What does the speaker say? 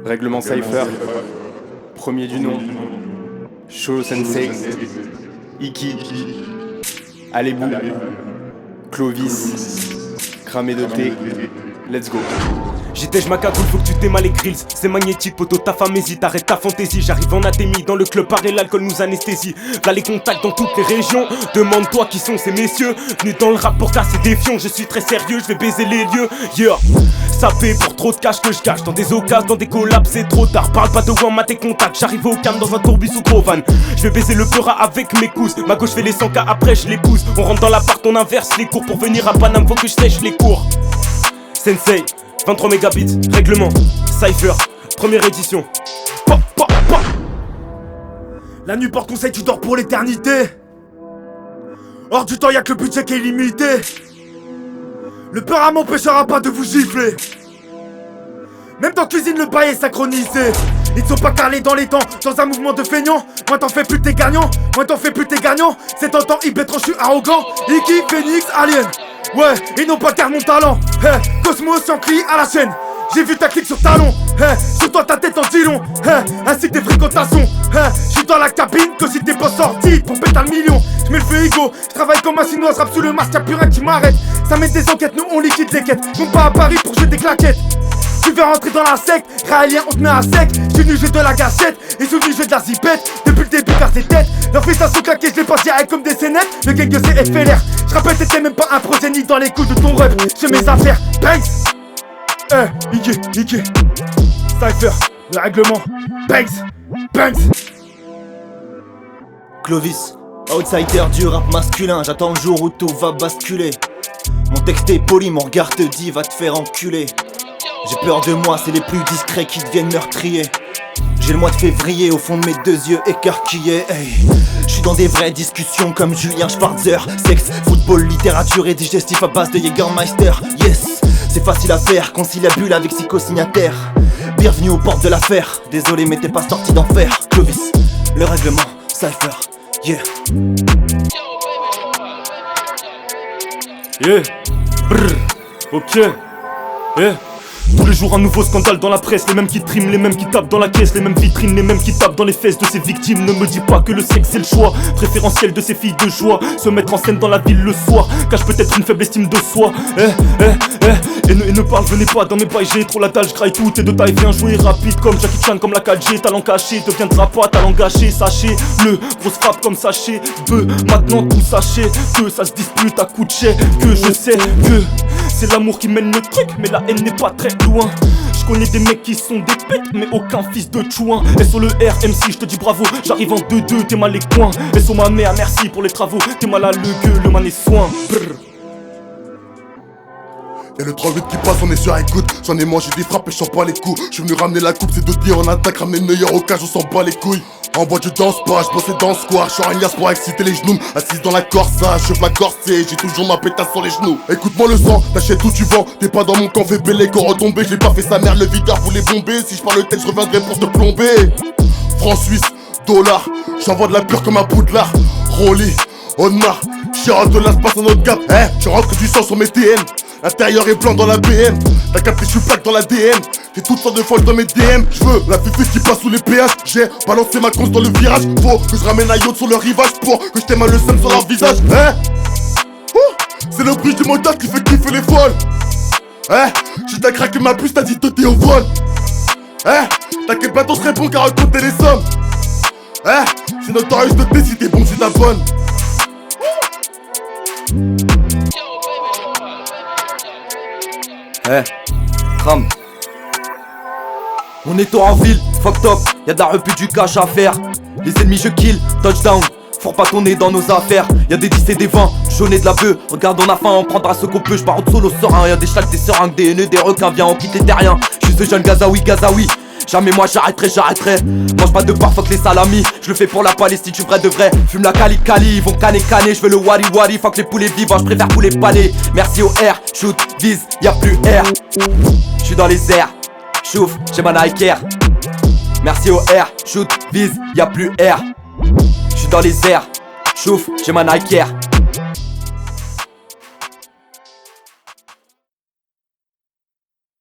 Règlement Cypher, premier du nom, Sho Sensei, Iki, Alebou, Clovis, Cramé de thé, let's go. J'étais j'macagoule, faut que tu démales les grills. C'est magnétique, poto, ta femme hésite, arrête ta fantaisie. J'arrive en atémie, dans le club, pareil, l'alcool nous anesthésie. Là les contacts dans toutes les régions. Demande-toi qui sont ces messieurs. Venus dans le rap pour casser des fions. Je suis très sérieux, je vais baiser les lieux. Yeah. Ça paie pour trop de cash que je cache. Dans des occasions, dans des collabs, c'est trop tard. Parle pas de one, m'a tes contacts. J'arrive au calme dans un tourbus ou gros van. Je vais baiser le beurre avec mes cousses. Ma gauche fait les 100K, après je les pousse. On rentre dans l'appart, on inverse les cours. Pour venir à Paname, faut que je sèche les cours. Sensei 23 mégabits, règlement, Cypher, première édition. Pa, pa, pa. La nuit porte conseil, tu dors pour l'éternité. Hors du temps, y'a que le budget qui est limité. Le peur à m'empêchera pas de vous gifler. Même dans cuisine, le bail est synchronisé. Ils ne sont pas calés dans les temps, dans un mouvement de feignant. Moi t'en fais plus t'es gagnant, moi t'en fais plus t'es gagnant. C'est tentant, Ibetron, je suis arrogant. Iki, Phoenix, Alien. Ouais, ils n'ont pas terre mon talent. Hey, Cosmos, Yankee à la chaîne. J'ai vu ta clique sur talon. Hey, sur toi ta tête en dit long. Hey, ainsi que tes fréquentations. Hey, j'suis dans la cabine que si t'es pas sorti pour péter le million. J'mets le feu ego, j'travaille comme un chinois, j'rappe sous le masque, y'a plus rien qui m'arrête. Ça met des enquêtes, nous on liquide les quêtes. Non pas à Paris pour jeter des claquettes. Tu veux rentrer dans la secte, Raélien on te met à sec. J'suis venu jouer de la gâchette, et suis venu jouer de la zipette. Depuis le début car c'est tête, leurs fils sont claqués, je les passe direct comme des scénettes. Le gang que c'est FLR, j'rappelle t'étais même pas un progénie dans les coups de ton rep. J'fais mes affaires, Banks. Iki, Cypher, le règlement, Banks, Banks. Clovis, outsider du rap masculin, j'attends le jour où tout va basculer. Mon texte est poli, mon regard te dit va te faire enculer. J'ai peur de moi, c'est les plus discrets qui deviennent meurtriers. J'ai le mois de février au fond de mes deux yeux écarquillés. Hey. J'suis dans des vraies discussions comme Julien Schwarzer. Sexe, football, littérature et digestif à base de Jägermeister. Yes, c'est facile à faire, conciliabule avec psycho-signataire. Bienvenue aux portes de l'affaire. Désolé mais t'es pas sorti d'enfer. Clovis, le règlement, Cypher, yeah. Yeah. Brr. Ok. Yeah. Tous les jours un nouveau scandale dans la presse. Les mêmes qui triment, les mêmes qui tapent dans la caisse. Les mêmes vitrines, les mêmes qui tapent dans les fesses de ces victimes. Ne me dis pas que le sexe c'est le choix préférentiel de ces filles de joie. Se mettre en scène dans la ville le soir cache peut-être une faible estime de soi. Et ne parvenez pas dans mes bails. J'ai trop la dalle, j'graille tout et de taille. Viens jouer rapide comme Jackie Chan, comme la 4G. Talent caché, deviendra pas talent gâché. Sachez, le grosse frappe comme sachet. Maintenant tout sachez que ça se dispute à coups de chèque. Que je sais que c'est l'amour qui mène le truc, mais la haine n'est pas très loin. Je connais des mecs qui sont des pètes, mais aucun fils de chouin. SO le RMC, je te dis bravo, j'arrive en 2-2, t'es mal les coins. SO ma mère, merci pour les travaux, t'es mal à le gueule, le man est soin. Brr. Y'a le 3-8 qui passe, on est sur écoute. J'en ai mangé des frappes et j'en bats les coups. J'suis venu ramener la coupe, c'est Dodi en attaque. Ramener le meilleur au cas, on s'en bat les couilles. En bois je danse pas, j'bossais dans le square. J'suis un pour exciter les genoux. Assise dans la corsage, cheveux la corsée. J'ai toujours ma pétasse sur les genoux. Écoute-moi le sang, t'achètes où tu vends. T'es pas dans mon camp, fais bêler quand retombé. J'l'ai pas fait sa mère, le videur voulait bomber. Si j'parle tel, j'reviendrai pour te plomber. Francs suisse, dollars. J'envoie de la pure comme un poudlard. Rolly, Onmar. Chirate de l'espace en autre gap. Tu rentres du sang sur mes TN. L'intérieur est blanc dans la BM. T'as capté, j'suis plaque dans la DM. J'ai toutes sortes de folles dans mes DM. J'veux la fifine qui passe sous les péages. J'ai balancé ma conce dans le virage. Faut que je ramène un yacht sur le rivage. Pour que j't'aime le seum sur leur visage. C'est le bruit du moteur qui fait kiffer les folles. J'ai t'as craqué ma puce, t'as dit t'es au vol. T'inquiète pas, on serait bon qu'à raconter les sommes. C'est notorious de te si t'es bon, tu t'abonnes. Ram. On est en ville, fuck top, y'a de la repu du cash à faire. Les ennemis je kill, touchdown, faut pas tourner dans nos affaires. Y'a des 10 et des 20, jaune et de la bœuf. Regarde on a faim, on prendra ce qu'on peut. J'pars au solo serein, y'a des chals, des seringues, des haineux, des requins. Viens on quitte les terriens, j'suis ce jeune Gazaoui. Jamais moi j'arrêterai. Mange pas de part, fuck les salamis. Je le fais pour la Palestine, j'suis vrai de vrai. Fume la cali, ils vont canner. Je veux le wari, fuck les poulets vivants, j'préfère poulet palais. Merci au R, shoot, vise, y'a plus R. J'suis dans les airs, chouffe, j'ai ma Nike Air. Merci au R, shoot, vise, y'a plus R. J'suis dans les airs, chouffe, j'ai ma Nike Air.